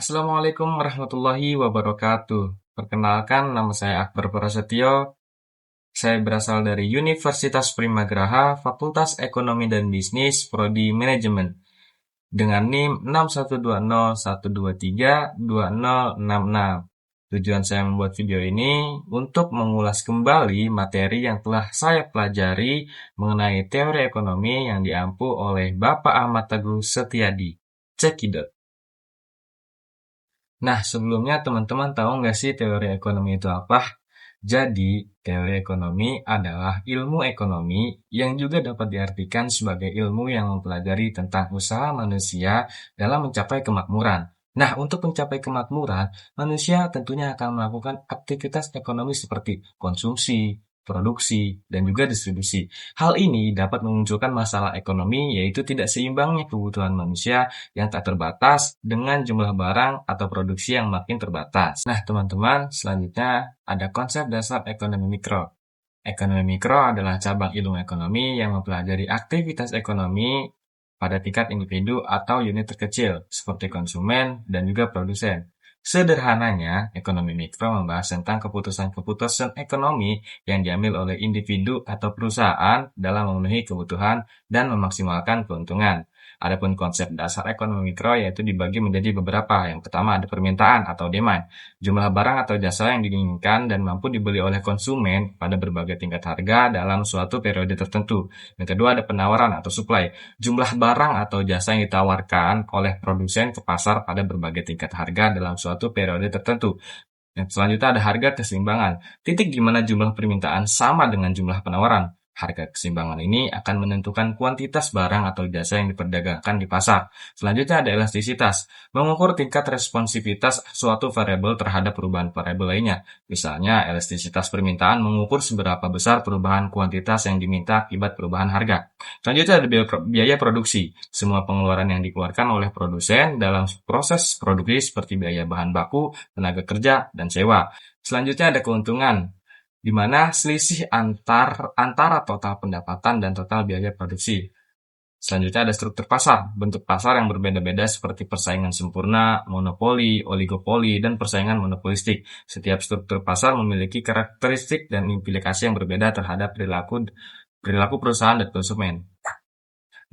Assalamualaikum warahmatullahi wabarakatuh. Perkenalkan, nama saya Akbar Prasetyo. Saya berasal dari Universitas Primagraha, Fakultas Ekonomi dan Bisnis, Prodi Manajemen, dengan NIM 612012320066. Tujuan saya membuat video ini untuk mengulas kembali materi yang telah saya pelajari mengenai teori ekonomi yang diampu oleh Bapak Ahmad Teguh Setiadi. Cekidot. Nah, sebelumnya teman-teman tahu nggak sih teori ekonomi itu apa? Jadi, teori ekonomi adalah ilmu ekonomi yang juga dapat diartikan sebagai ilmu yang mempelajari tentang usaha manusia dalam mencapai kemakmuran. Nah, untuk mencapai kemakmuran, manusia tentunya akan melakukan aktivitas ekonomi seperti konsumsi, produksi, dan juga distribusi. Hal ini dapat memunculkan masalah ekonomi, yaitu tidak seimbangnya kebutuhan manusia yang tak terbatas dengan jumlah barang atau produksi yang makin terbatas. Nah, teman-teman, selanjutnya ada konsep dasar ekonomi mikro. Ekonomi mikro adalah cabang ilmu ekonomi yang mempelajari aktivitas ekonomi pada tingkat individu atau unit terkecil, seperti konsumen dan juga produsen. Sederhananya, ekonomi mikro membahas tentang keputusan-keputusan ekonomi yang diambil oleh individu atau perusahaan dalam memenuhi kebutuhan dan memaksimalkan keuntungan. Adapun konsep dasar ekonomi mikro yaitu dibagi menjadi beberapa. Yang pertama ada permintaan atau demand, jumlah barang atau jasa yang diinginkan dan mampu dibeli oleh konsumen pada berbagai tingkat harga dalam suatu periode tertentu. Yang kedua ada penawaran atau supply, jumlah barang atau jasa yang ditawarkan oleh produsen ke pasar pada berbagai tingkat harga dalam suatu periode tertentu. Yang selanjutnya ada harga keseimbangan, titik di mana jumlah permintaan sama dengan jumlah penawaran. Harga keseimbangan ini akan menentukan kuantitas barang atau jasa yang diperdagangkan di pasar. Selanjutnya ada elastisitas, mengukur tingkat responsivitas suatu variabel terhadap perubahan variabel lainnya. Misalnya, elastisitas permintaan mengukur seberapa besar perubahan kuantitas yang diminta akibat perubahan harga. Selanjutnya ada biaya produksi, semua pengeluaran yang dikeluarkan oleh produsen dalam proses produksi seperti biaya bahan baku, tenaga kerja, dan sewa. Selanjutnya ada keuntungan, di mana selisih antara total pendapatan dan total biaya produksi. Selanjutnya ada struktur pasar, bentuk pasar yang berbeda-beda seperti persaingan sempurna, monopoli, oligopoli, dan persaingan monopolistik. Setiap struktur pasar memiliki karakteristik dan implikasi yang berbeda terhadap perilaku perusahaan dan konsumen.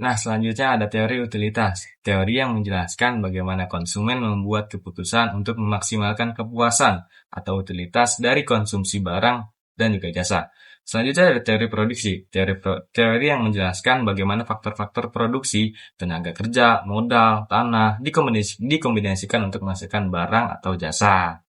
Nah, selanjutnya ada teori utilitas, teori yang menjelaskan bagaimana konsumen membuat keputusan untuk memaksimalkan kepuasan atau utilitas dari konsumsi barang dan juga jasa. Selanjutnya ada teori produksi, teori yang menjelaskan bagaimana faktor-faktor produksi, tenaga kerja, modal, tanah dikombinasikan untuk menghasilkan barang atau jasa.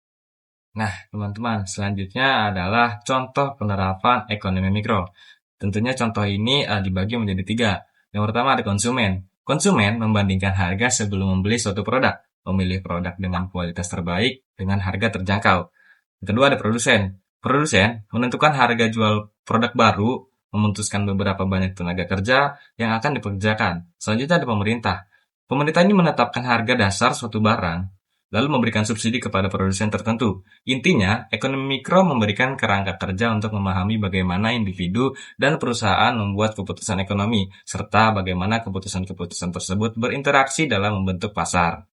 Nah, teman-teman, selanjutnya adalah contoh penerapan ekonomi mikro. Tentunya contoh ini dibagi menjadi 3. Yang pertama ada konsumen. Konsumen membandingkan harga sebelum membeli suatu produk, memilih produk dengan kualitas terbaik dengan harga terjangkau. Yang kedua ada produsen. Produsen menentukan harga jual produk baru, memutuskan beberapa banyak tenaga kerja yang akan dipekerjakan. Selanjutnya ada pemerintah. Pemerintah ini menetapkan harga dasar suatu barang, lalu memberikan subsidi kepada produsen tertentu. Intinya, ekonomi mikro memberikan kerangka kerja untuk memahami bagaimana individu dan perusahaan membuat keputusan ekonomi, serta bagaimana keputusan-keputusan tersebut berinteraksi dalam membentuk pasar.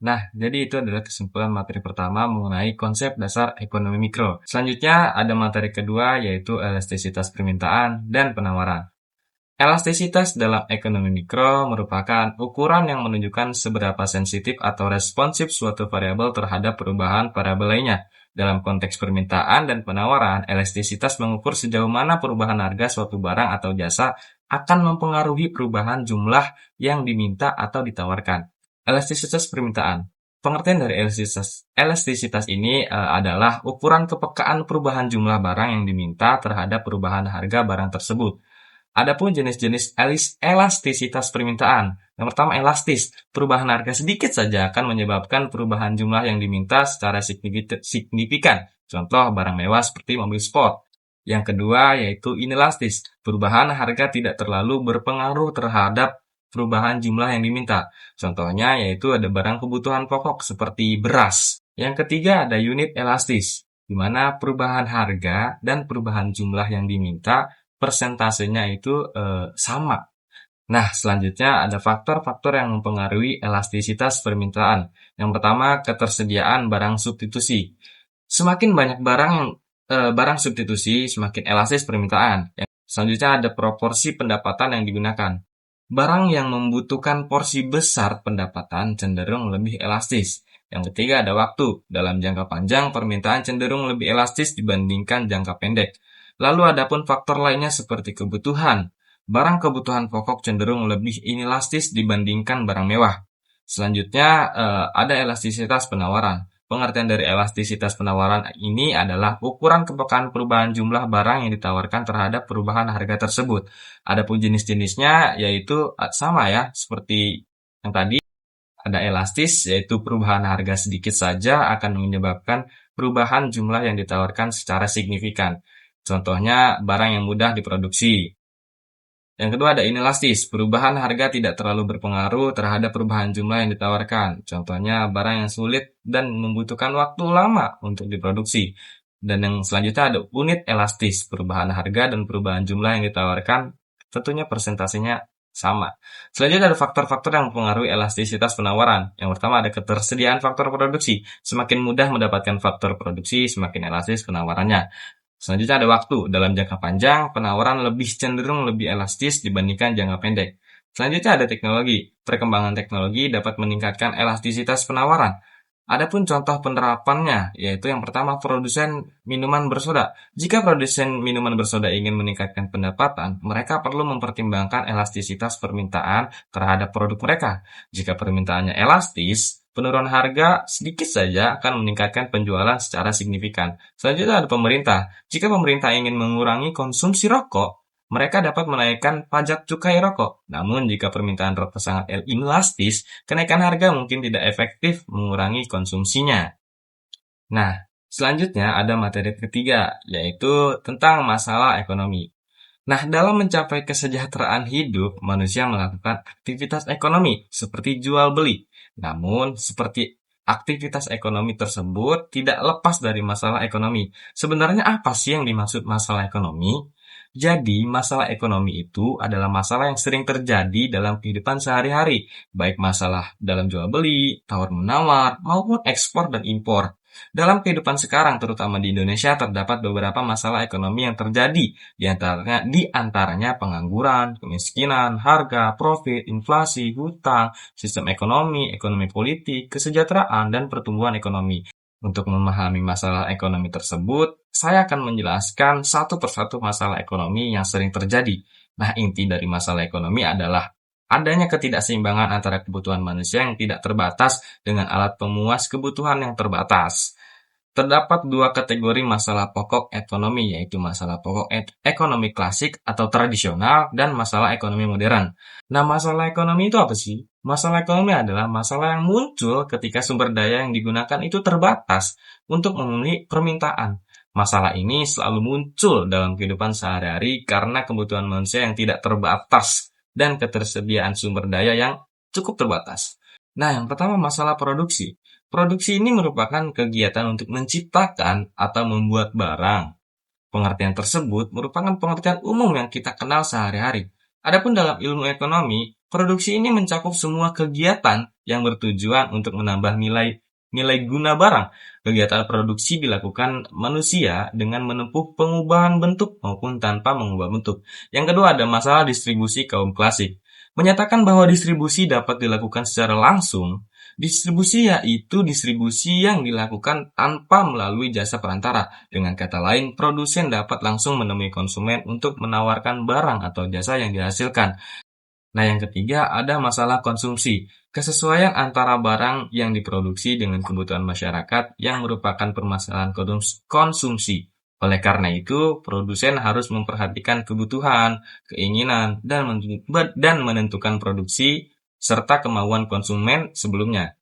Nah, jadi itu adalah kesimpulan materi pertama mengenai konsep dasar ekonomi mikro. Selanjutnya ada materi kedua yaitu elastisitas permintaan dan penawaran. Elastisitas dalam ekonomi mikro merupakan ukuran yang menunjukkan seberapa sensitif atau responsif suatu variabel terhadap perubahan variabel lainnya. Dalam konteks permintaan dan penawaran, elastisitas mengukur sejauh mana perubahan harga suatu barang atau jasa akan mempengaruhi perubahan jumlah yang diminta atau ditawarkan. Elastisitas permintaan. Pengertian dari elastisitas ini adalah ukuran kepekaan perubahan jumlah barang yang diminta terhadap perubahan harga barang tersebut. Adapun jenis-jenis elastisitas permintaan. Yang pertama elastis, perubahan harga sedikit saja akan menyebabkan perubahan jumlah yang diminta secara signifikan. Contoh barang mewah seperti mobil sport. Yang kedua yaitu inelastis, perubahan harga tidak terlalu berpengaruh terhadap perubahan jumlah yang diminta. Contohnya yaitu ada barang kebutuhan pokok seperti beras. Yang ketiga ada unit elastis, di mana perubahan harga dan perubahan jumlah yang diminta persentasenya itu sama. Nah, selanjutnya ada faktor-faktor yang mempengaruhi elastisitas permintaan. Yang pertama, ketersediaan barang substitusi. Semakin banyak barang substitusi, semakin elastis permintaan. Selanjutnya ada proporsi pendapatan yang digunakan. Barang yang membutuhkan porsi besar pendapatan cenderung lebih elastis. Yang ketiga ada waktu. Dalam jangka panjang, permintaan cenderung lebih elastis dibandingkan jangka pendek. Lalu ada pun faktor lainnya seperti kebutuhan. Barang kebutuhan pokok cenderung lebih inelastis dibandingkan barang mewah. Selanjutnya ada elastisitas penawaran. Pengertian dari elastisitas penawaran ini adalah ukuran kepekaan perubahan jumlah barang yang ditawarkan terhadap perubahan harga tersebut. Adapun jenis-jenisnya yaitu sama ya, seperti yang tadi ada elastis, yaitu perubahan harga sedikit saja akan menyebabkan perubahan jumlah yang ditawarkan secara signifikan. Contohnya barang yang mudah diproduksi. Yang kedua ada inelastis, perubahan harga tidak terlalu berpengaruh terhadap perubahan jumlah yang ditawarkan. Contohnya barang yang sulit dan membutuhkan waktu lama untuk diproduksi. Dan yang selanjutnya ada unit elastis, perubahan harga dan perubahan jumlah yang ditawarkan tentunya persentasenya sama. Selanjutnya ada faktor-faktor yang mempengaruhi elastisitas penawaran. Yang pertama ada ketersediaan faktor produksi. Semakin mudah mendapatkan faktor produksi, semakin elastis penawarannya. Selanjutnya ada waktu. Dalam jangka panjang, penawaran lebih cenderung lebih elastis dibandingkan jangka pendek. Selanjutnya ada teknologi. Perkembangan teknologi dapat meningkatkan elastisitas penawaran. Adapun contoh penerapannya, yaitu yang pertama produsen minuman bersoda. Jika produsen minuman bersoda ingin meningkatkan pendapatan, mereka perlu mempertimbangkan elastisitas permintaan terhadap produk mereka. Jika permintaannya elastis, penurunan harga sedikit saja akan meningkatkan penjualan secara signifikan. Selanjutnya ada pemerintah. Jika pemerintah ingin mengurangi konsumsi rokok, mereka dapat menaikkan pajak cukai rokok. Namun, jika permintaan rokok sangat inelastis, kenaikan harga mungkin tidak efektif mengurangi konsumsinya. Nah, selanjutnya ada materi ketiga, yaitu tentang masalah ekonomi. Nah, dalam mencapai kesejahteraan hidup, manusia melakukan aktivitas ekonomi seperti jual beli. Namun, seperti aktivitas ekonomi tersebut tidak lepas dari masalah ekonomi. Sebenarnya apa sih yang dimaksud masalah ekonomi? Jadi, masalah ekonomi itu adalah masalah yang sering terjadi dalam kehidupan sehari-hari, baik masalah dalam jual beli, tawar-menawar, maupun ekspor dan impor. Dalam kehidupan sekarang, terutama di Indonesia, terdapat beberapa masalah ekonomi yang terjadi, di antaranya pengangguran, kemiskinan, harga, profit, inflasi, hutang, sistem ekonomi, ekonomi politik, kesejahteraan, dan pertumbuhan ekonomi. Untuk memahami masalah ekonomi tersebut, saya akan menjelaskan satu persatu masalah ekonomi yang sering terjadi. Nah, inti dari masalah ekonomi adalah adanya ketidakseimbangan antara kebutuhan manusia yang tidak terbatas dengan alat pemuas kebutuhan yang terbatas. Terdapat dua kategori masalah pokok ekonomi, yaitu masalah pokok ekonomi klasik atau tradisional dan masalah ekonomi modern. Nah, masalah ekonomi itu apa sih? Masalah ekonomi adalah masalah yang muncul ketika sumber daya yang digunakan itu terbatas untuk memenuhi permintaan. Masalah ini selalu muncul dalam kehidupan sehari-hari karena kebutuhan manusia yang tidak terbatas dan ketersediaan sumber daya yang cukup terbatas. Nah, yang pertama masalah produksi. Produksi ini merupakan kegiatan untuk menciptakan atau membuat barang. Pengertian tersebut merupakan pengertian umum yang kita kenal sehari-hari. Adapun dalam ilmu ekonomi, produksi ini mencakup semua kegiatan yang bertujuan untuk menambah nilai guna barang. Kegiatan produksi dilakukan manusia dengan menempuh pengubahan bentuk maupun tanpa mengubah bentuk. Yang kedua ada masalah distribusi kaum klasik. Menyatakan bahwa distribusi dapat dilakukan secara langsung. Distribusi yaitu distribusi yang dilakukan tanpa melalui jasa perantara. Dengan kata lain, produsen dapat langsung menemui konsumen untuk menawarkan barang atau jasa yang dihasilkan. Nah, yang ketiga ada masalah konsumsi. Kesesuaian antara barang yang diproduksi dengan kebutuhan masyarakat yang merupakan permasalahan konsumsi. Oleh karena itu, produsen harus memperhatikan kebutuhan, keinginan, dan menentukan produksi serta kemauan konsumen sebelumnya.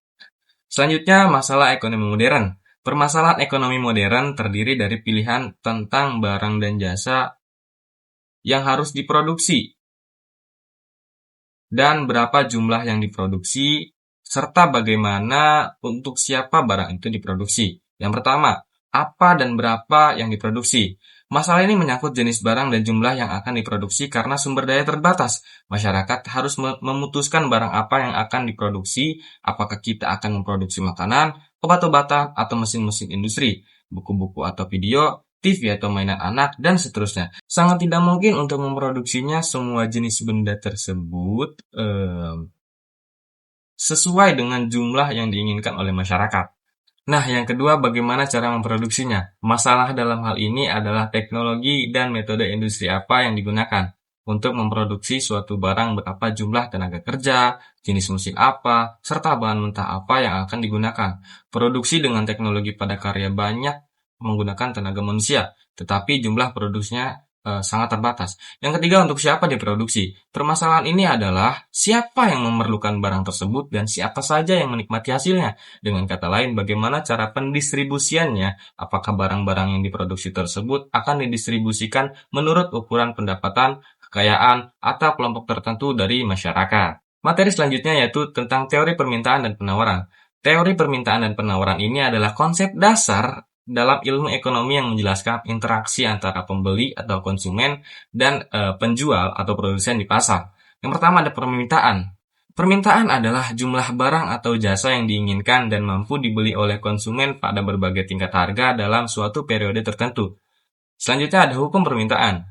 Selanjutnya, masalah ekonomi modern. Permasalahan ekonomi modern terdiri dari pilihan tentang barang dan jasa yang harus diproduksi dan berapa jumlah yang diproduksi, serta bagaimana untuk siapa barang itu diproduksi. Yang pertama, apa dan berapa yang diproduksi. Masalah ini menyangkut jenis barang dan jumlah yang akan diproduksi karena sumber daya terbatas. Masyarakat harus memutuskan barang apa yang akan diproduksi, apakah kita akan memproduksi makanan, obat-obatan, atau mesin-mesin industri, buku-buku atau video, TV atau mainan anak, dan seterusnya. Sangat tidak mungkin untuk memproduksinya semua jenis benda tersebut sesuai dengan jumlah yang diinginkan oleh masyarakat. Nah, yang kedua, bagaimana cara memproduksinya? Masalah dalam hal ini adalah teknologi dan metode industri apa yang digunakan untuk memproduksi suatu barang, berapa jumlah tenaga kerja, jenis mesin apa, serta bahan mentah apa yang akan digunakan. Produksi dengan teknologi padat karya banyak menggunakan tenaga manusia, tetapi jumlah produksinya sangat terbatas. Yang ketiga, untuk siapa diproduksi? Permasalahan ini adalah siapa yang memerlukan barang tersebut dan siapa saja yang menikmati hasilnya. Dengan kata lain, bagaimana cara pendistribusiannya? Apakah barang-barang yang diproduksi tersebut akan didistribusikan menurut ukuran pendapatan, kekayaan, atau kelompok tertentu dari masyarakat? Materi selanjutnya yaitu tentang teori permintaan dan penawaran. Teori permintaan dan penawaran ini adalah konsep dasar dalam ilmu ekonomi yang menjelaskan interaksi antara pembeli atau konsumen dan penjual atau produsen di pasar. Yang pertama ada permintaan. Permintaan adalah jumlah barang atau jasa yang diinginkan dan mampu dibeli oleh konsumen pada berbagai tingkat harga dalam suatu periode tertentu. Selanjutnya ada hukum permintaan.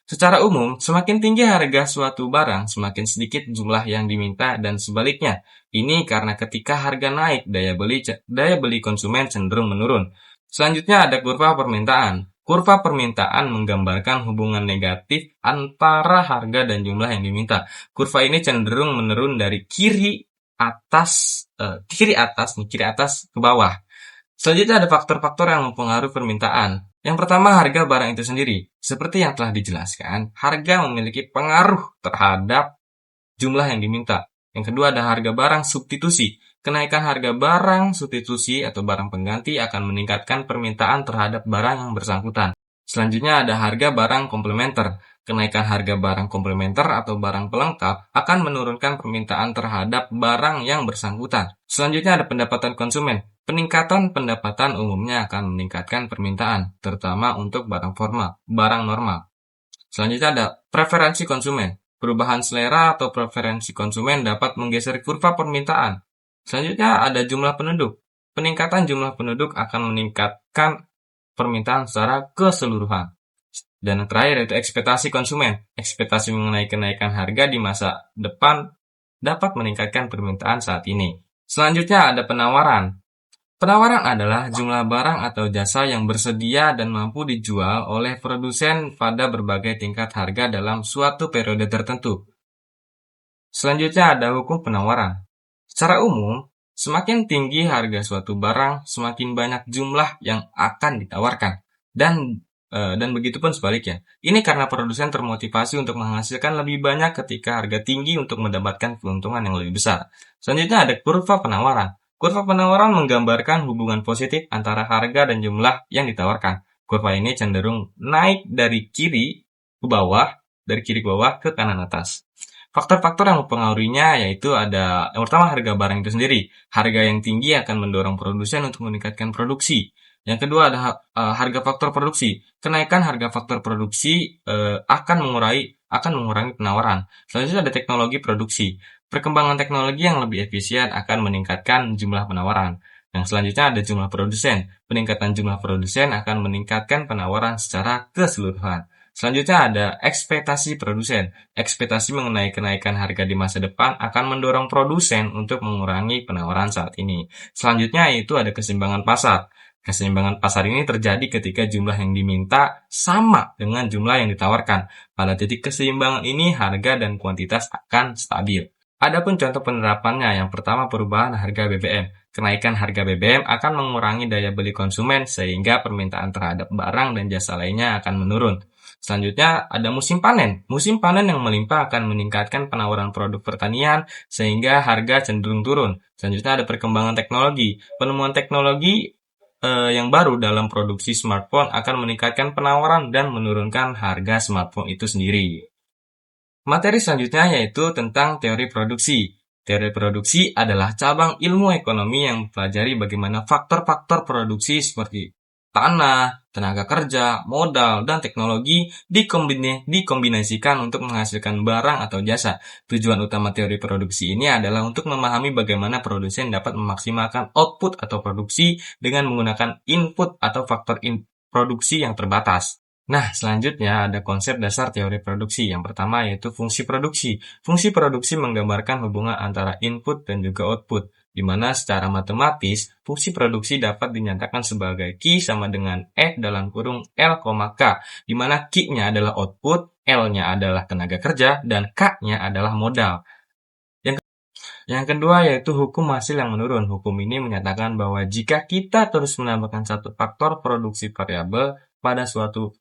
Secara umum, semakin tinggi harga suatu barang, semakin sedikit jumlah yang diminta dan sebaliknya. Ini karena ketika harga naik, daya beli konsumen cenderung menurun. Selanjutnya ada kurva permintaan. Kurva permintaan menggambarkan hubungan negatif antara harga dan jumlah yang diminta. Kurva ini cenderung menurun dari kiri atas ke bawah. Selanjutnya ada faktor-faktor yang mempengaruhi permintaan. Yang pertama, harga barang itu sendiri. Seperti yang telah dijelaskan, harga memiliki pengaruh terhadap jumlah yang diminta. Yang kedua ada harga barang substitusi. Kenaikan harga barang substitusi atau barang pengganti akan meningkatkan permintaan terhadap barang yang bersangkutan. Selanjutnya ada harga barang komplementer. Kenaikan harga barang komplementer atau barang pelengkap akan menurunkan permintaan terhadap barang yang bersangkutan. Selanjutnya ada pendapatan konsumen. Peningkatan pendapatan umumnya akan meningkatkan permintaan, terutama untuk barang normal. Selanjutnya ada preferensi konsumen. Perubahan selera atau preferensi konsumen dapat menggeser kurva permintaan. Selanjutnya ada jumlah penduduk. Peningkatan jumlah penduduk akan meningkatkan permintaan secara keseluruhan. Dan yang terakhir yaitu ekspektasi konsumen. Ekspektasi mengenai kenaikan harga di masa depan dapat meningkatkan permintaan saat ini. Selanjutnya ada penawaran. Penawaran adalah jumlah barang atau jasa yang bersedia dan mampu dijual oleh produsen pada berbagai tingkat harga dalam suatu periode tertentu. Selanjutnya ada hukum penawaran. Secara umum, semakin tinggi harga suatu barang, semakin banyak jumlah yang akan ditawarkan. Dan begitu pun sebaliknya. Ini karena produsen termotivasi untuk menghasilkan lebih banyak ketika harga tinggi untuk mendapatkan keuntungan yang lebih besar. Selanjutnya ada kurva penawaran. Kurva penawaran menggambarkan hubungan positif antara harga dan jumlah yang ditawarkan. Kurva ini cenderung naik dari kiri ke bawah ke kanan atas. Faktor-faktor yang mempengaruhinya yaitu ada yang pertama harga barang itu sendiri. Harga yang tinggi akan mendorong produsen untuk meningkatkan produksi. Yang kedua ada harga faktor produksi. Kenaikan harga faktor produksi akan mengurangi penawaran. Selanjutnya ada teknologi produksi. Perkembangan teknologi yang lebih efisien akan meningkatkan jumlah penawaran. Yang selanjutnya ada jumlah produsen. Peningkatan jumlah produsen akan meningkatkan penawaran secara keseluruhan. Selanjutnya ada ekspektasi produsen. Ekspektasi mengenai kenaikan harga di masa depan akan mendorong produsen untuk mengurangi penawaran saat ini. Selanjutnya yaitu ada keseimbangan pasar. Keseimbangan pasar ini terjadi ketika jumlah yang diminta sama dengan jumlah yang ditawarkan. Pada titik keseimbangan ini, harga dan kuantitas akan stabil. Adapun contoh penerapannya, yang pertama perubahan harga BBM. Kenaikan harga BBM akan mengurangi daya beli konsumen sehingga permintaan terhadap barang dan jasa lainnya akan menurun. Selanjutnya ada musim panen. Musim panen yang melimpah akan meningkatkan penawaran produk pertanian sehingga harga cenderung turun. Selanjutnya ada perkembangan teknologi. Penemuan teknologi yang baru dalam produksi smartphone akan meningkatkan penawaran dan menurunkan harga smartphone itu sendiri. Materi selanjutnya yaitu tentang teori produksi. Teori produksi adalah cabang ilmu ekonomi yang mempelajari bagaimana faktor-faktor produksi seperti tanah, tenaga kerja, modal, dan teknologi dikombinasikan untuk menghasilkan barang atau jasa. Tujuan utama teori produksi ini adalah untuk memahami bagaimana produsen dapat memaksimalkan output atau produksi dengan menggunakan input atau faktor produksi yang terbatas. Nah, selanjutnya ada konsep dasar teori produksi. Yang pertama yaitu fungsi produksi. Fungsi produksi menggambarkan hubungan antara input dan juga output, di mana secara matematis, fungsi produksi dapat dinyatakan sebagai Q sama dengan E dalam kurung L, K, di mana Q-nya adalah output, L-nya adalah tenaga kerja, dan K-nya adalah modal. Yang kedua yaitu hukum hasil yang menurun. Hukum ini menyatakan bahwa jika kita terus menambahkan satu faktor produksi variabel pada suatu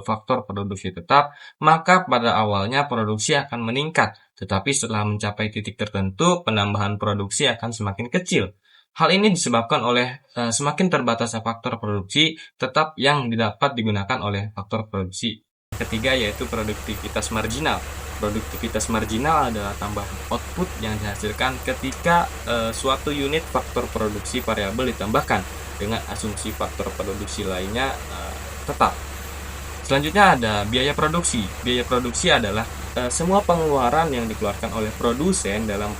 faktor produksi tetap, maka pada awalnya produksi akan meningkat. Tetapi setelah mencapai titik tertentu, penambahan produksi akan semakin kecil. Hal ini disebabkan oleh semakin terbatasnya faktor produksi tetap yang dapat digunakan oleh faktor produksi. Ketiga yaitu produktivitas marginal. Produktivitas marginal adalah tambahan output yang dihasilkan ketika suatu unit faktor produksi variabel ditambahkan dengan asumsi faktor produksi lainnya tetap. Selanjutnya ada biaya produksi. Biaya produksi adalah semua pengeluaran yang dikeluarkan oleh produsen dalam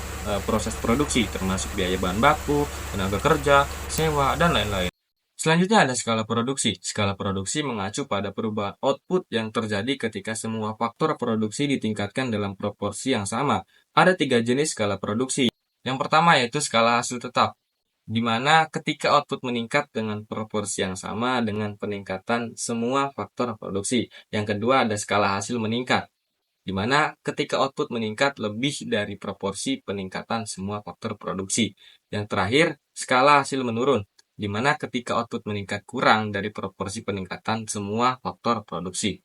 proses produksi, termasuk biaya bahan baku, tenaga kerja, sewa, dan lain-lain. Selanjutnya ada skala produksi. Skala produksi mengacu pada perubahan output yang terjadi ketika semua faktor produksi ditingkatkan dalam proporsi yang sama. Ada 3 jenis skala produksi. Yang pertama yaitu skala hasil tetap, di mana ketika output meningkat dengan proporsi yang sama dengan peningkatan semua faktor produksi. Yang kedua ada skala hasil meningkat, di mana ketika output meningkat lebih dari proporsi peningkatan semua faktor produksi. Yang terakhir, skala hasil menurun, di mana ketika output meningkat kurang dari proporsi peningkatan semua faktor produksi.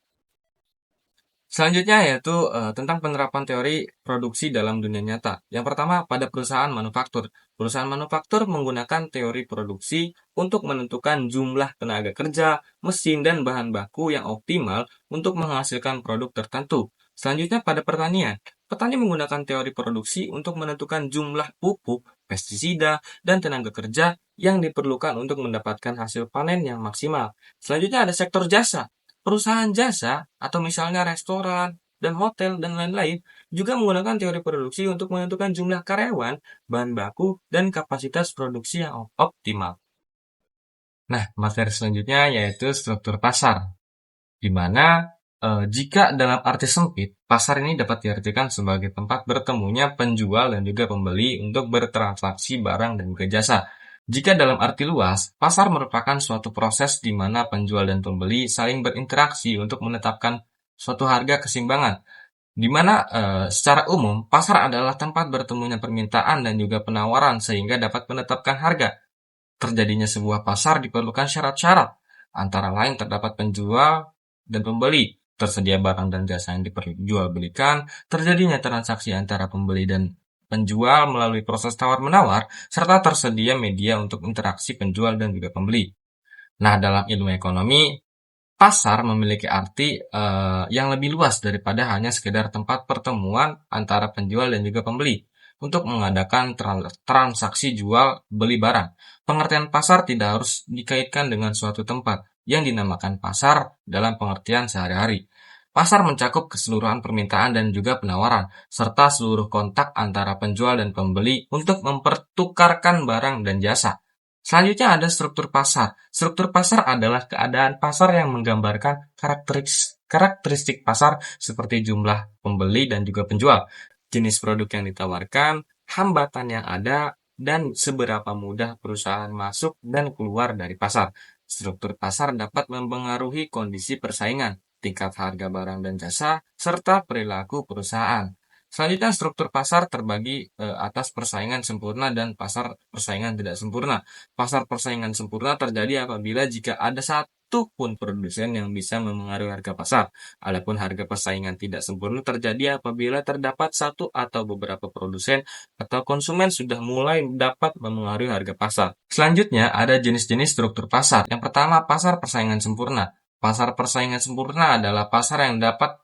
Selanjutnya yaitu tentang penerapan teori produksi dalam dunia nyata. Yang pertama pada perusahaan manufaktur. Perusahaan manufaktur menggunakan teori produksi untuk menentukan jumlah tenaga kerja, mesin, dan bahan baku yang optimal untuk menghasilkan produk tertentu. Selanjutnya pada pertanian. Petani menggunakan teori produksi untuk menentukan jumlah pupuk, pestisida, dan tenaga kerja yang diperlukan untuk mendapatkan hasil panen yang maksimal. Selanjutnya ada sektor jasa. Perusahaan jasa, atau misalnya restoran, dan hotel, dan lain-lain, juga menggunakan teori produksi untuk menentukan jumlah karyawan, bahan baku, dan kapasitas produksi yang optimal. Nah, materi selanjutnya yaitu struktur pasar, di mana jika dalam arti sempit, pasar ini dapat diartikan sebagai tempat bertemunya penjual dan juga pembeli untuk bertransaksi barang dan juga jasa. Jika dalam arti luas, pasar merupakan suatu proses di mana penjual dan pembeli saling berinteraksi untuk menetapkan suatu harga keseimbangan. Di mana secara umum, pasar adalah tempat bertemunya permintaan dan juga penawaran sehingga dapat menetapkan harga. Terjadinya sebuah pasar diperlukan syarat-syarat, antara lain terdapat penjual dan pembeli, tersedia barang dan jasa yang diperjualbelikan, terjadinya transaksi antara pembeli dan penjual melalui proses tawar-menawar, serta tersedia media untuk interaksi penjual dan juga pembeli. Nah, dalam ilmu ekonomi, pasar memiliki arti yang lebih luas daripada hanya sekedar tempat pertemuan antara penjual dan juga pembeli untuk mengadakan transaksi jual beli barang. Pengertian pasar tidak harus dikaitkan dengan suatu tempat yang dinamakan pasar dalam pengertian sehari-hari. Pasar mencakup keseluruhan permintaan dan juga penawaran, serta seluruh kontak antara penjual dan pembeli untuk mempertukarkan barang dan jasa. Selanjutnya ada struktur pasar. Struktur pasar adalah keadaan pasar yang menggambarkan karakteristik pasar seperti jumlah pembeli dan juga penjual, jenis produk yang ditawarkan, hambatan yang ada, dan seberapa mudah perusahaan masuk dan keluar dari pasar. Struktur pasar dapat mempengaruhi kondisi persaingan, tingkat harga barang dan jasa, serta perilaku perusahaan. Selanjutnya, struktur pasar terbagi atas persaingan sempurna dan pasar persaingan tidak sempurna. Pasar persaingan sempurna terjadi apabila jika ada satu pun produsen yang bisa memengaruhi harga pasar. Adapun harga persaingan tidak sempurna terjadi apabila terdapat satu atau beberapa produsen atau konsumen sudah mulai dapat memengaruhi harga pasar. Selanjutnya, ada jenis-jenis struktur pasar. Yang pertama, pasar persaingan sempurna. Pasar persaingan sempurna adalah pasar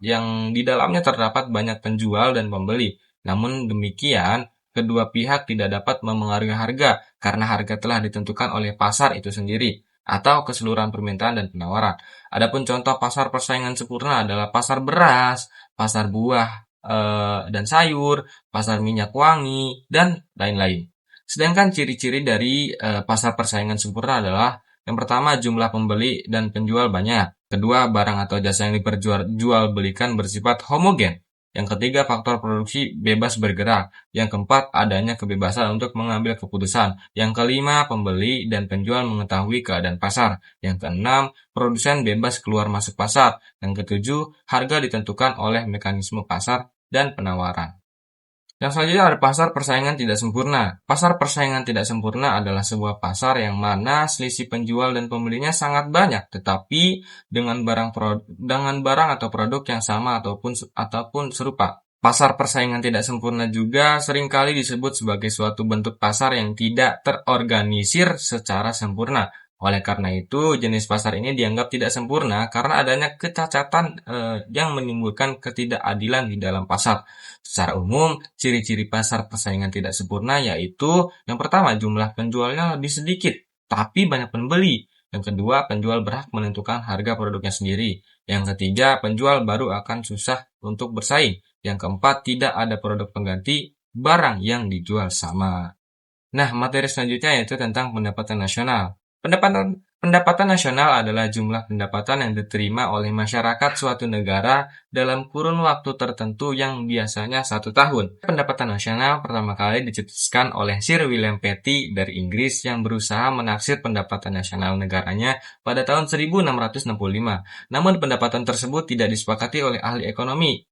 yang di dalamnya terdapat banyak penjual dan pembeli. Namun demikian, kedua pihak tidak dapat memengaruhi harga karena harga telah ditentukan oleh pasar itu sendiri. atau keseluruhan permintaan dan penawaran. Adapun contoh pasar persaingan sempurna adalah pasar beras, pasar buah dan sayur, pasar minyak wangi, dan lain-lain. Sedangkan ciri-ciri dari pasar persaingan sempurna adalah yang pertama jumlah pembeli dan penjual banyak. Kedua, barang atau jasa yang diperjualbelikan bersifat homogen. Yang ketiga, faktor produksi bebas bergerak. Yang keempat, adanya kebebasan untuk mengambil keputusan. Yang kelima, pembeli dan penjual mengetahui keadaan pasar. Yang keenam, produsen bebas keluar masuk pasar. Yang ketujuh, harga ditentukan oleh mekanisme pasar dan penawaran. Yang selanjutnya ada pasar persaingan tidak sempurna. Pasar persaingan tidak sempurna adalah sebuah pasar yang mana selisih penjual dan pembelinya sangat banyak, tetapi dengan barang atau produk yang sama ataupun serupa. Pasar persaingan tidak sempurna juga seringkali disebut sebagai suatu bentuk pasar yang tidak terorganisir secara sempurna. Oleh karena itu, jenis pasar ini dianggap tidak sempurna karena adanya kecacatan yang menimbulkan ketidakadilan di dalam pasar. Secara umum, ciri-ciri pasar persaingan tidak sempurna yaitu yang pertama, jumlah penjualnya lebih sedikit, tapi banyak pembeli. Yang kedua, penjual berhak menentukan harga produknya sendiri. Yang ketiga, penjual baru akan susah untuk bersaing. Yang keempat, tidak ada produk pengganti barang yang dijual sama. Nah, materi selanjutnya yaitu tentang pendapatan nasional. Pendapatan nasional adalah jumlah pendapatan yang diterima oleh masyarakat suatu negara dalam kurun waktu tertentu yang biasanya 1 tahun. Pendapatan nasional pertama kali dicetuskan oleh Sir William Petty dari Inggris yang berusaha menaksir pendapatan nasional negaranya pada tahun 1665. Namun pendapatan tersebut tidak disepakati oleh ahli ekonomi.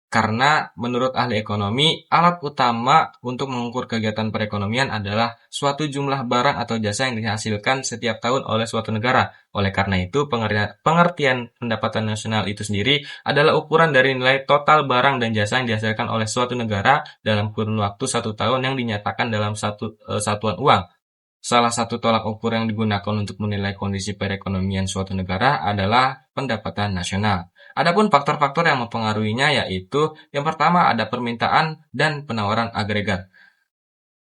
Karena menurut ahli ekonomi, alat utama untuk mengukur kegiatan perekonomian adalah suatu jumlah barang atau jasa yang dihasilkan setiap tahun oleh suatu negara. Oleh karena itu, pengertian pendapatan nasional itu sendiri adalah ukuran dari nilai total barang dan jasa yang dihasilkan oleh suatu negara dalam kurun waktu 1 tahun yang dinyatakan dalam satuan uang. Salah satu tolak ukur yang digunakan untuk menilai kondisi perekonomian suatu negara adalah pendapatan nasional. Adapun faktor-faktor yang mempengaruhinya yaitu yang pertama ada permintaan dan penawaran agregat.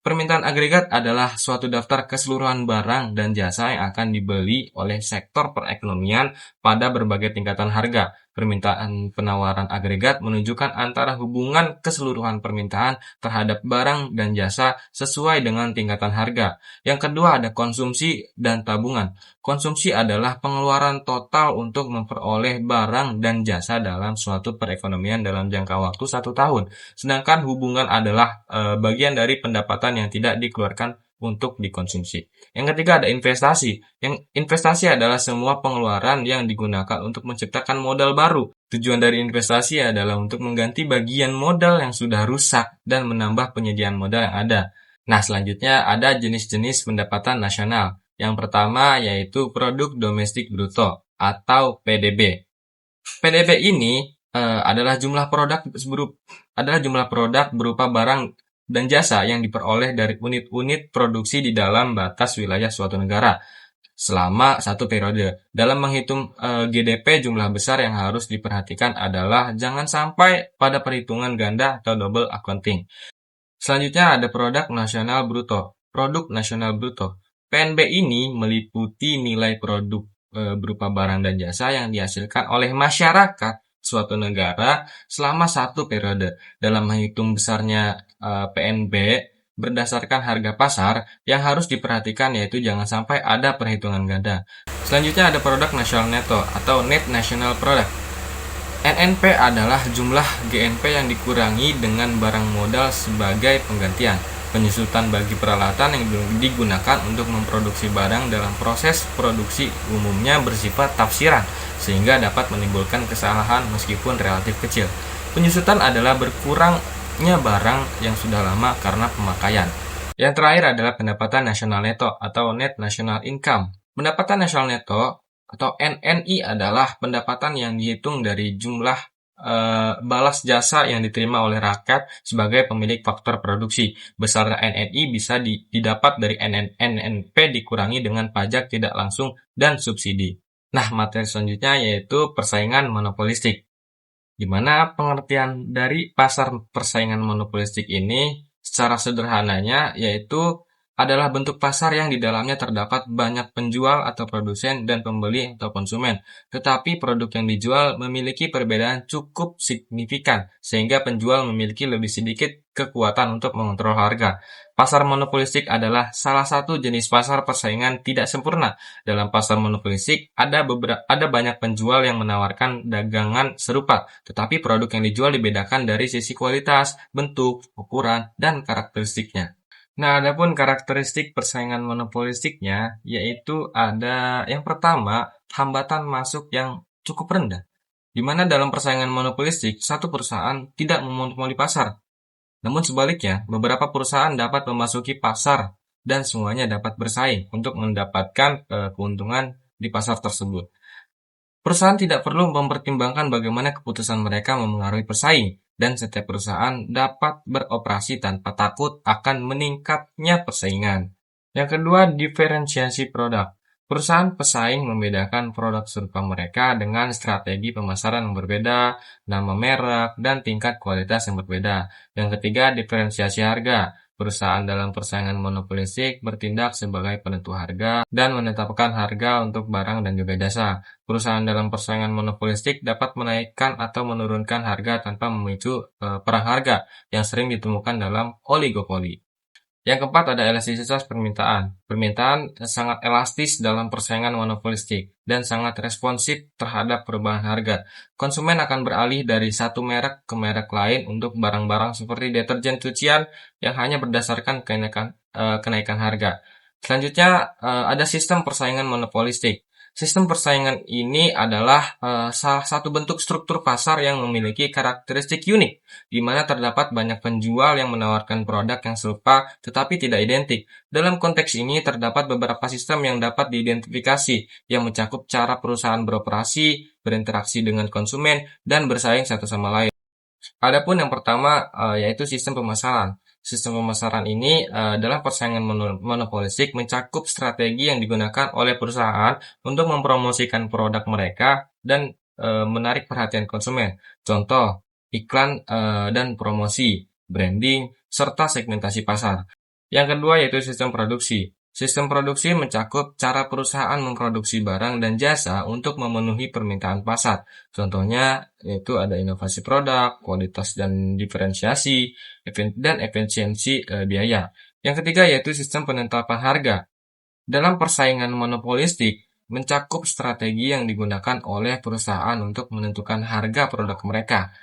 Permintaan agregat adalah suatu daftar keseluruhan barang dan jasa yang akan dibeli oleh sektor perekonomian pada berbagai tingkatan harga. Permintaan penawaran agregat menunjukkan antara hubungan keseluruhan permintaan terhadap barang dan jasa sesuai dengan tingkatan harga. Yang kedua ada konsumsi dan tabungan. Konsumsi adalah pengeluaran total untuk memperoleh barang dan jasa dalam suatu perekonomian dalam jangka waktu 1 tahun. Sedangkan hubungan adalah bagian dari pendapatan yang tidak dikeluarkan untuk dikonsumsi. Yang ketiga ada investasi. Yang investasi adalah semua pengeluaran yang digunakan untuk menciptakan modal baru. Tujuan dari investasi adalah untuk mengganti bagian modal yang sudah rusak dan menambah penyediaan modal yang ada. Nah, selanjutnya ada jenis-jenis pendapatan nasional. Yang pertama yaitu produk domestik bruto atau PDB. PDB ini adalah jumlah produk berupa barang dan jasa yang diperoleh dari unit-unit produksi di dalam batas wilayah suatu negara selama 1 periode. Dalam menghitung GDP, jumlah besar yang harus diperhatikan adalah jangan sampai pada perhitungan ganda atau double accounting. Selanjutnya ada produk nasional bruto. Produk nasional bruto. PNB ini meliputi nilai produk berupa barang dan jasa yang dihasilkan oleh masyarakat suatu negara selama 1 periode. Dalam menghitung besarnya PNB berdasarkan harga pasar, yang harus diperhatikan yaitu jangan sampai ada perhitungan ganda. Selanjutnya ada produk nasional neto atau net national product. NNP adalah jumlah GNP yang dikurangi dengan barang modal sebagai penggantian. Penyusutan bagi peralatan yang digunakan untuk memproduksi barang dalam proses produksi umumnya bersifat tafsiran, sehingga dapat menimbulkan kesalahan meskipun relatif kecil. Penyusutan adalah berkurangnya barang yang sudah lama karena pemakaian. Yang terakhir adalah pendapatan nasional neto atau net national income. Pendapatan nasional neto atau NNI adalah pendapatan yang dihitung dari jumlah balas jasa yang diterima oleh rakyat sebagai pemilik faktor produksi. Besar NNI bisa didapat dari NNP dikurangi dengan pajak tidak langsung dan subsidi. Nah, materi selanjutnya yaitu persaingan monopolistik. Di mana pengertian dari pasar persaingan monopolistik ini secara sederhananya yaitu adalah bentuk pasar yang di dalamnya terdapat banyak penjual atau produsen dan pembeli atau konsumen. Tetapi produk yang dijual memiliki perbedaan cukup signifikan, sehingga penjual memiliki lebih sedikit kekuatan untuk mengontrol harga. Pasar monopolistik adalah salah satu jenis pasar persaingan tidak sempurna. Dalam pasar monopolistik, ada banyak penjual yang menawarkan dagangan serupa, tetapi produk yang dijual dibedakan dari sisi kualitas, bentuk, ukuran, dan karakteristiknya. Nah, adapun karakteristik persaingan monopolistiknya, yaitu ada yang pertama, hambatan masuk yang cukup rendah. Di mana dalam persaingan monopolistik, satu perusahaan tidak memonopoli pasar. Namun sebaliknya, beberapa perusahaan dapat memasuki pasar dan semuanya dapat bersaing untuk mendapatkan keuntungan di pasar tersebut. Perusahaan tidak perlu mempertimbangkan bagaimana keputusan mereka memengaruhi pesaing, dan setiap perusahaan dapat beroperasi tanpa takut akan meningkatnya persaingan. Yang kedua, diferensiasi produk. Perusahaan pesaing membedakan produk serupa mereka dengan strategi pemasaran yang berbeda, nama merek, dan tingkat kualitas yang berbeda. Yang ketiga, diferensiasi harga. Perusahaan dalam persaingan monopolistik bertindak sebagai penentu harga dan menetapkan harga untuk barang dan juga jasa. Perusahaan dalam persaingan monopolistik dapat menaikkan atau menurunkan harga tanpa memicu perang harga yang sering ditemukan dalam oligopoli. Yang keempat ada elastisitas permintaan. Permintaan sangat elastis dalam persaingan monopolistik dan sangat responsif terhadap perubahan harga. Konsumen akan beralih dari satu merek ke merek lain untuk barang-barang seperti deterjen cucian yang hanya berdasarkan kenaikan harga. Selanjutnya ada sistem persaingan monopolistik. Sistem persaingan ini adalah salah satu bentuk struktur pasar yang memiliki karakteristik unik, di mana terdapat banyak penjual yang menawarkan produk yang serupa tetapi tidak identik. Dalam konteks ini terdapat beberapa sistem yang dapat diidentifikasi, yang mencakup cara perusahaan beroperasi, berinteraksi dengan konsumen, dan bersaing satu sama lain. Adapun yang pertama yaitu sistem pemasaran. Sistem pemasaran ini dalam persaingan monopolistik mencakup strategi yang digunakan oleh perusahaan untuk mempromosikan produk mereka dan menarik perhatian konsumen. Contoh, iklan dan promosi, branding, serta segmentasi pasar. Yang kedua yaitu sistem produksi. Sistem produksi mencakup cara perusahaan memproduksi barang dan jasa untuk memenuhi permintaan pasar. Contohnya yaitu ada inovasi produk, kualitas dan diferensiasi, dan efisiensi biaya. Yang ketiga yaitu sistem penetapan harga. Dalam persaingan monopolistik, mencakup strategi yang digunakan oleh perusahaan untuk menentukan harga produk mereka.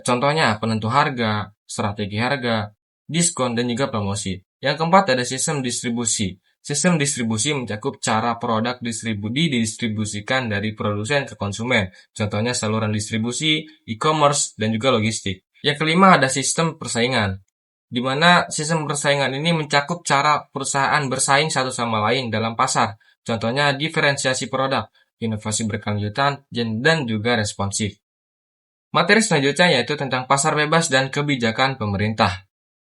Contohnya penentu harga, strategi harga, diskon, dan juga promosi. Yang keempat ada sistem distribusi. Sistem distribusi mencakup cara produk didistribusikan dari produsen ke konsumen. Contohnya saluran distribusi, e-commerce, dan juga logistik. Yang kelima ada sistem persaingan, di mana sistem persaingan ini mencakup cara perusahaan bersaing satu sama lain dalam pasar. Contohnya diferensiasi produk, inovasi berkelanjutan, dan juga responsif. Materi selanjutnya yaitu tentang pasar bebas dan kebijakan pemerintah.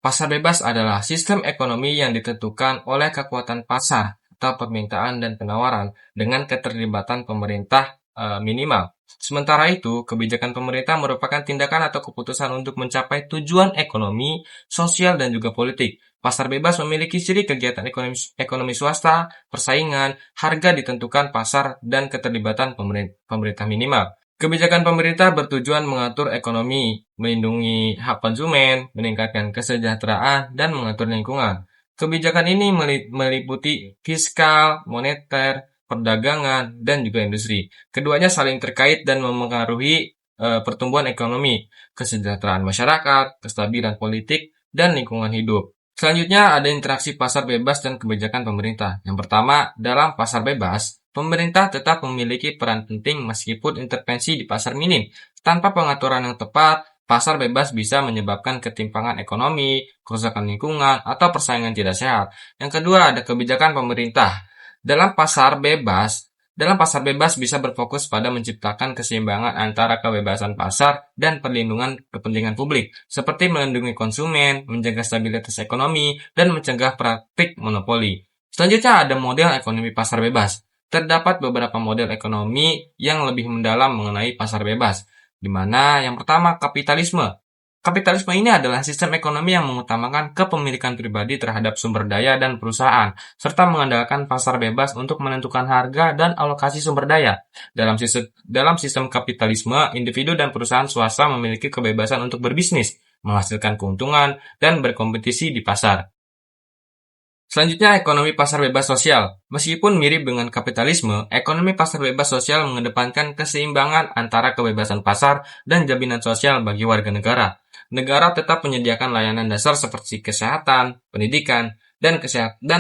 Pasar bebas adalah sistem ekonomi yang ditentukan oleh kekuatan pasar atau permintaan dan penawaran dengan keterlibatan pemerintah minimal. Sementara itu, kebijakan pemerintah merupakan tindakan atau keputusan untuk mencapai tujuan ekonomi, sosial, dan juga politik. Pasar bebas memiliki ciri kegiatan ekonomi swasta, persaingan, harga ditentukan pasar, dan keterlibatan pemerintah minimal. Kebijakan pemerintah bertujuan mengatur ekonomi, melindungi hak konsumen, meningkatkan kesejahteraan, dan mengatur lingkungan. Kebijakan ini meliputi fiskal, moneter, perdagangan, dan juga industri. Keduanya saling terkait dan memengaruhi pertumbuhan ekonomi, kesejahteraan masyarakat, kestabilan politik, dan lingkungan hidup. Selanjutnya ada interaksi pasar bebas dan kebijakan pemerintah. Yang pertama, dalam pasar bebas, pemerintah tetap memiliki peran penting meskipun intervensi di pasar minim. Tanpa pengaturan yang tepat, pasar bebas bisa menyebabkan ketimpangan ekonomi, kerusakan lingkungan, atau persaingan tidak sehat. Yang kedua, ada kebijakan pemerintah. Dalam pasar bebas bisa berfokus pada menciptakan keseimbangan antara kebebasan pasar dan perlindungan kepentingan publik, seperti melindungi konsumen, menjaga stabilitas ekonomi, dan mencegah praktik monopoli. Selanjutnya ada model ekonomi pasar bebas. Terdapat beberapa model ekonomi yang lebih mendalam mengenai pasar bebas, di mana yang pertama kapitalisme. Kapitalisme ini adalah sistem ekonomi yang mengutamakan kepemilikan pribadi terhadap sumber daya dan perusahaan, serta mengandalkan pasar bebas untuk menentukan harga dan alokasi sumber daya. Dalam sistem kapitalisme, individu dan perusahaan swasta memiliki kebebasan untuk berbisnis, menghasilkan keuntungan, dan berkompetisi di pasar. Selanjutnya, ekonomi pasar bebas sosial. Meskipun mirip dengan kapitalisme, ekonomi pasar bebas sosial mengedepankan keseimbangan antara kebebasan pasar dan jaminan sosial bagi warga negara. Negara tetap menyediakan layanan dasar seperti kesehatan, pendidikan, dan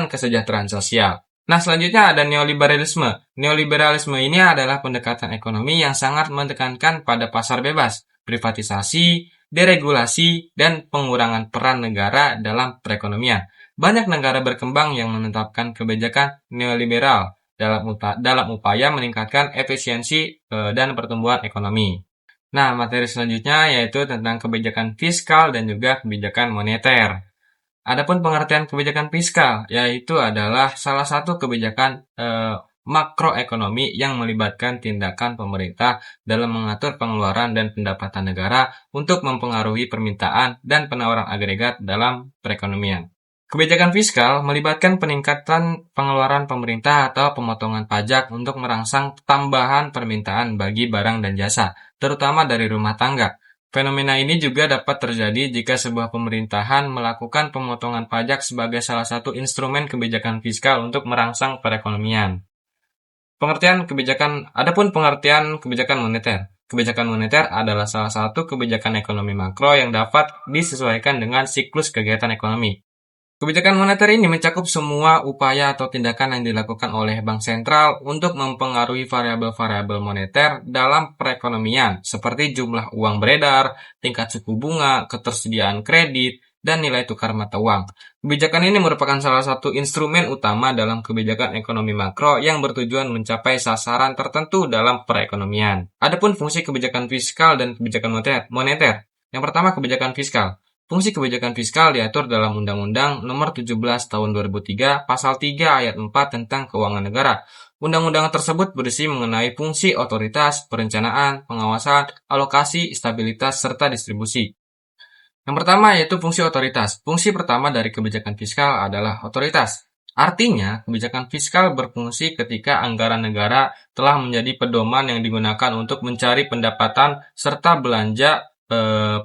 kesejahteraan sosial. Nah, selanjutnya ada neoliberalisme. Neoliberalisme ini adalah pendekatan ekonomi yang sangat menekankan pada pasar bebas, privatisasi, deregulasi, dan pengurangan peran negara dalam perekonomian. Banyak negara berkembang yang menetapkan kebijakan neoliberal dalam upaya meningkatkan efisiensi dan pertumbuhan ekonomi. Nah, materi selanjutnya yaitu tentang kebijakan fiskal dan juga kebijakan moneter. Adapun pengertian kebijakan fiskal yaitu adalah salah satu kebijakan makroekonomi yang melibatkan tindakan pemerintah dalam mengatur pengeluaran dan pendapatan negara untuk mempengaruhi permintaan dan penawaran agregat dalam perekonomian. Kebijakan fiskal melibatkan peningkatan pengeluaran pemerintah atau pemotongan pajak untuk merangsang tambahan permintaan bagi barang dan jasa, terutama dari rumah tangga. Fenomena ini juga dapat terjadi jika sebuah pemerintahan melakukan pemotongan pajak sebagai salah satu instrumen kebijakan fiskal untuk merangsang perekonomian. Adapun pengertian kebijakan moneter. Kebijakan moneter adalah salah satu kebijakan ekonomi makro yang dapat disesuaikan dengan siklus kegiatan ekonomi. Kebijakan moneter ini mencakup semua upaya atau tindakan yang dilakukan oleh bank sentral untuk mempengaruhi variabel-variabel moneter dalam perekonomian, seperti jumlah uang beredar, tingkat suku bunga, ketersediaan kredit, dan nilai tukar mata uang. Kebijakan ini merupakan salah satu instrumen utama dalam kebijakan ekonomi makro yang bertujuan mencapai sasaran tertentu dalam perekonomian. Adapun fungsi kebijakan fiskal dan kebijakan moneter. Yang pertama, kebijakan fiskal. Fungsi kebijakan fiskal diatur dalam Undang-Undang Nomor 17 Tahun 2003 Pasal 3 Ayat 4 tentang Keuangan Negara. Undang-undang tersebut berisi mengenai fungsi otoritas, perencanaan, pengawasan, alokasi, stabilitas, serta distribusi. Yang pertama yaitu fungsi otoritas. Fungsi pertama dari kebijakan fiskal adalah otoritas. Artinya, kebijakan fiskal berfungsi ketika anggaran negara telah menjadi pedoman yang digunakan untuk mencari pendapatan serta belanja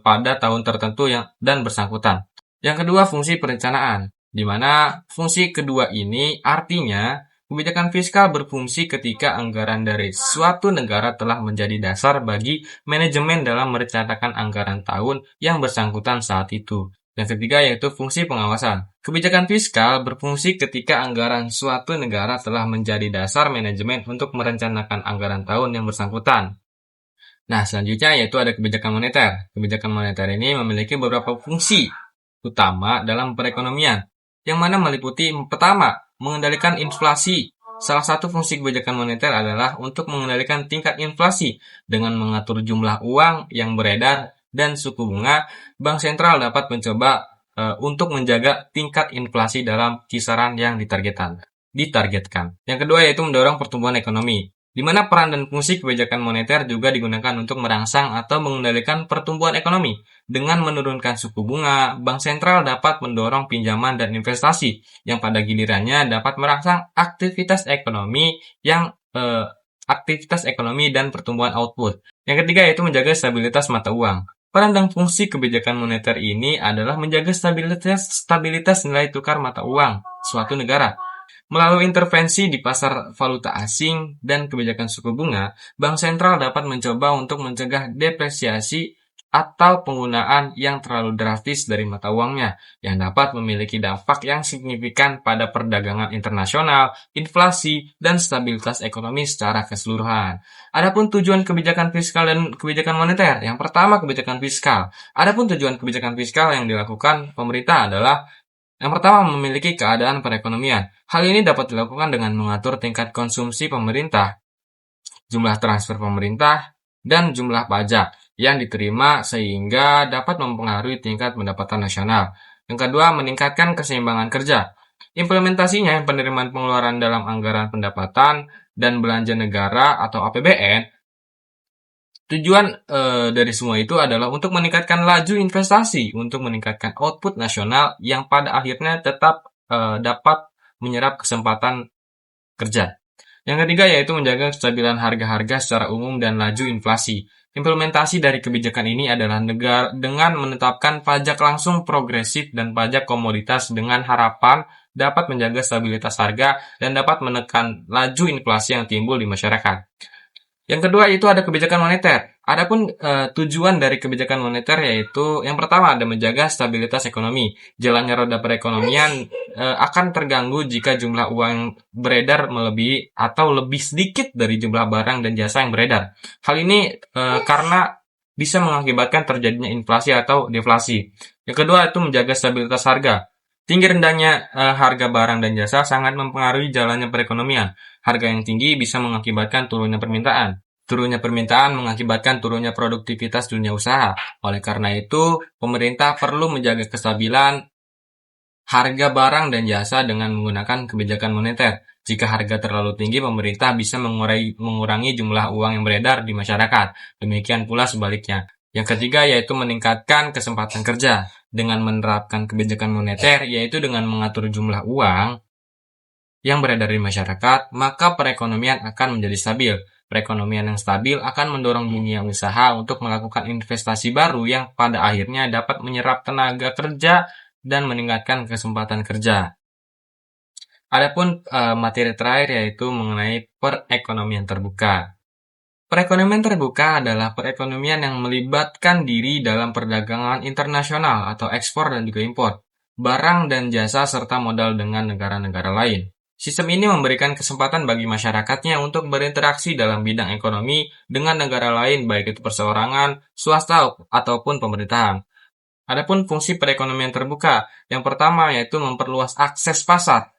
pada tahun tertentu dan bersangkutan. Yang kedua, fungsi perencanaan, di mana fungsi kedua ini artinya kebijakan fiskal berfungsi ketika anggaran dari suatu negara telah menjadi dasar bagi manajemen dalam merencanakan anggaran tahun yang bersangkutan saat itu. Yang ketiga yaitu fungsi pengawasan. Kebijakan fiskal berfungsi ketika anggaran suatu negara telah menjadi dasar manajemen untuk merencanakan anggaran tahun yang bersangkutan. Nah, selanjutnya yaitu ada kebijakan moneter. Kebijakan moneter ini memiliki beberapa fungsi utama dalam perekonomian, yang mana meliputi pertama, mengendalikan inflasi. Salah satu fungsi kebijakan moneter adalah untuk mengendalikan tingkat inflasi dengan mengatur jumlah uang yang beredar dan suku bunga. Bank sentral dapat mencoba untuk menjaga tingkat inflasi dalam kisaran yang ditargetkan. Yang kedua yaitu mendorong pertumbuhan ekonomi, di mana peran dan fungsi kebijakan moneter juga digunakan untuk merangsang atau mengendalikan pertumbuhan ekonomi. Dengan menurunkan suku bunga, bank sentral dapat mendorong pinjaman dan investasi, yang pada gilirannya dapat merangsang aktivitas ekonomi dan pertumbuhan output. Yang ketiga yaitu menjaga stabilitas mata uang. Peran dan fungsi kebijakan moneter ini adalah menjaga stabilitas nilai tukar mata uang suatu negara. Melalui intervensi di pasar valuta asing dan kebijakan suku bunga, bank sentral dapat mencoba untuk mencegah depresiasi atau penggunaan yang terlalu drastis dari mata uangnya, yang dapat memiliki dampak yang signifikan pada perdagangan internasional, inflasi, dan stabilitas ekonomi secara keseluruhan. Adapun tujuan kebijakan fiskal dan kebijakan moneter, yang pertama kebijakan fiskal. Adapun tujuan kebijakan fiskal yang dilakukan pemerintah adalah yang pertama, memiliki keadaan perekonomian. Hal ini dapat dilakukan dengan mengatur tingkat konsumsi pemerintah, jumlah transfer pemerintah, dan jumlah pajak yang diterima sehingga dapat mempengaruhi tingkat pendapatan nasional. Yang kedua, meningkatkan keseimbangan kerja. Implementasinya, penerimaan pengeluaran dalam anggaran pendapatan dan belanja negara atau APBN Tujuan dari semua itu adalah untuk meningkatkan laju investasi, untuk meningkatkan output nasional yang pada akhirnya tetap dapat menyerap kesempatan kerja. Yang ketiga yaitu menjaga kestabilan harga-harga secara umum dan laju inflasi. Implementasi dari kebijakan ini adalah negara dengan menetapkan pajak langsung progresif dan pajak komoditas dengan harapan dapat menjaga stabilitas harga dan dapat menekan laju inflasi yang timbul di masyarakat. Yang kedua itu ada kebijakan moneter. Adapun tujuan dari kebijakan moneter yaitu yang pertama ada menjaga stabilitas ekonomi. Jalannya roda perekonomian akan terganggu jika jumlah uang beredar melebihi atau lebih sedikit dari jumlah barang dan jasa yang beredar. Hal ini karena bisa mengakibatkan terjadinya inflasi atau deflasi. Yang kedua itu menjaga stabilitas harga. Tinggi rendahnya harga barang dan jasa sangat mempengaruhi jalannya perekonomian. Harga yang tinggi bisa mengakibatkan turunnya permintaan. Turunnya permintaan mengakibatkan turunnya produktivitas dunia usaha. Oleh karena itu, pemerintah perlu menjaga kestabilan harga barang dan jasa dengan menggunakan kebijakan moneter. Jika harga terlalu tinggi, pemerintah bisa mengurangi jumlah uang yang beredar di masyarakat. Demikian pula sebaliknya. Yang ketiga yaitu meningkatkan kesempatan kerja. Dengan menerapkan kebijakan moneter, yaitu dengan mengatur jumlah uang yang beredar di masyarakat, maka perekonomian akan menjadi stabil. Perekonomian yang stabil akan mendorong dunia usaha untuk melakukan investasi baru yang pada akhirnya dapat menyerap tenaga kerja dan meningkatkan kesempatan kerja. Adapun materi terakhir yaitu mengenai perekonomian terbuka. Perekonomian terbuka adalah perekonomian yang melibatkan diri dalam perdagangan internasional atau ekspor dan juga impor, barang dan jasa serta modal dengan negara-negara lain. Sistem ini memberikan kesempatan bagi masyarakatnya untuk berinteraksi dalam bidang ekonomi dengan negara lain baik itu perseorangan, swasta ataupun pemerintahan. Adapun fungsi perekonomian terbuka, yang pertama yaitu memperluas akses pasar.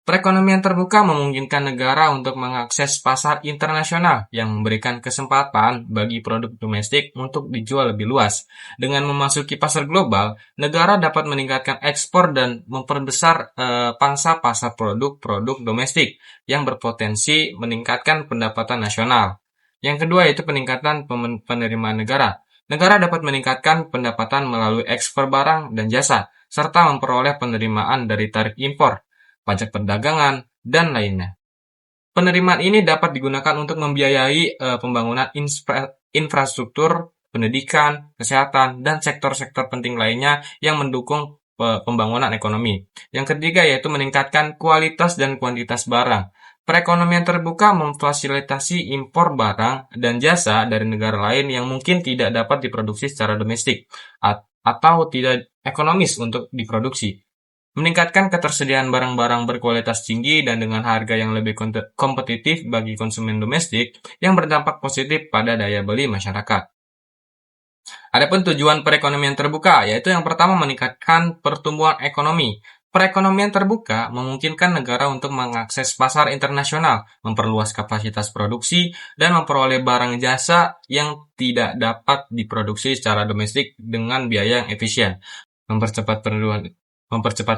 Perekonomian terbuka memungkinkan negara untuk mengakses pasar internasional yang memberikan kesempatan bagi produk domestik untuk dijual lebih luas. Dengan memasuki pasar global, negara dapat meningkatkan ekspor dan memperbesar pangsa pasar produk-produk domestik yang berpotensi meningkatkan pendapatan nasional. Yang kedua yaitu peningkatan penerimaan negara. Negara dapat meningkatkan pendapatan melalui ekspor barang dan jasa, serta memperoleh penerimaan dari tarif impor, pajak perdagangan, dan lainnya. Penerimaan ini dapat digunakan untuk membiayai pembangunan infrastruktur, pendidikan, kesehatan, dan sektor-sektor penting lainnya yang mendukung pembangunan ekonomi. Yang ketiga yaitu meningkatkan kualitas dan kuantitas barang. Perekonomian terbuka memfasilitasi impor barang dan jasa dari negara lain yang mungkin tidak dapat diproduksi secara domestik atau tidak ekonomis untuk diproduksi. Meningkatkan ketersediaan barang-barang berkualitas tinggi dan dengan harga yang lebih kompetitif bagi konsumen domestik yang berdampak positif pada daya beli masyarakat. Adapun tujuan perekonomian terbuka, yaitu yang pertama meningkatkan pertumbuhan ekonomi. Perekonomian terbuka memungkinkan negara untuk mengakses pasar internasional, memperluas kapasitas produksi, dan memperoleh barang jasa yang tidak dapat diproduksi secara domestik dengan biaya yang efisien. Mempercepat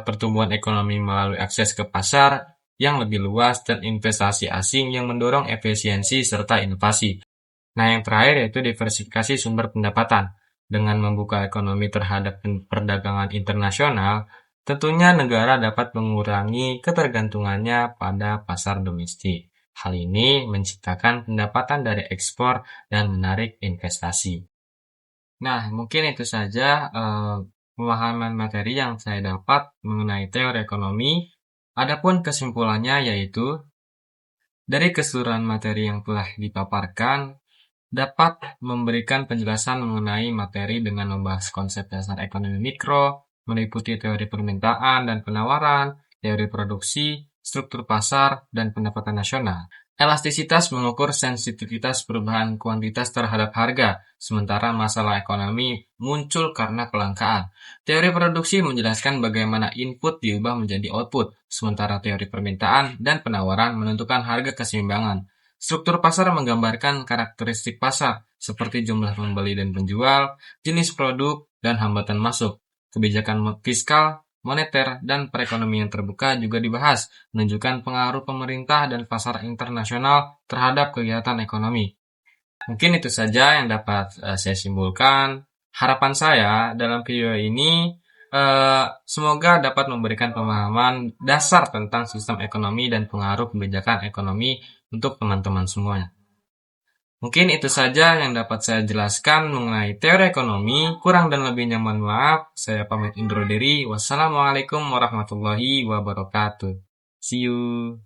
pertumbuhan ekonomi melalui akses ke pasar yang lebih luas dan investasi asing yang mendorong efisiensi serta inovasi. Nah, yang terakhir yaitu diversifikasi sumber pendapatan. Dengan membuka ekonomi terhadap perdagangan internasional, tentunya negara dapat mengurangi ketergantungannya pada pasar domestik. Hal ini menciptakan pendapatan dari ekspor dan menarik investasi. Nah, mungkin itu saja pemahaman materi yang saya dapat mengenai teori ekonomi. Adapun kesimpulannya yaitu, dari keseluruhan materi yang telah dipaparkan, dapat memberikan penjelasan mengenai materi dengan membahas konsep dasar ekonomi mikro, meliputi teori permintaan dan penawaran, teori produksi, struktur pasar, dan pendapatan nasional. Elastisitas mengukur sensitivitas perubahan kuantitas terhadap harga, sementara masalah ekonomi muncul karena kelangkaan. Teori produksi menjelaskan bagaimana input diubah menjadi output, sementara teori permintaan dan penawaran menentukan harga keseimbangan. Struktur pasar menggambarkan karakteristik pasar, seperti jumlah pembeli dan penjual, jenis produk, dan hambatan masuk. Kebijakan fiskal, moneter, dan perekonomian terbuka juga dibahas, menunjukkan pengaruh pemerintah dan pasar internasional terhadap kegiatan ekonomi. Mungkin itu saja yang dapat saya simpulkan. Harapan saya dalam video ini semoga dapat memberikan pemahaman dasar tentang sistem ekonomi dan pengaruh kebijakan ekonomi untuk teman-teman semuanya. Mungkin itu saja yang dapat saya jelaskan mengenai teori ekonomi. Kurang dan lebihnya mohon maaf. Saya pamit undur diri. Wassalamualaikum warahmatullahi wabarakatuh. See you.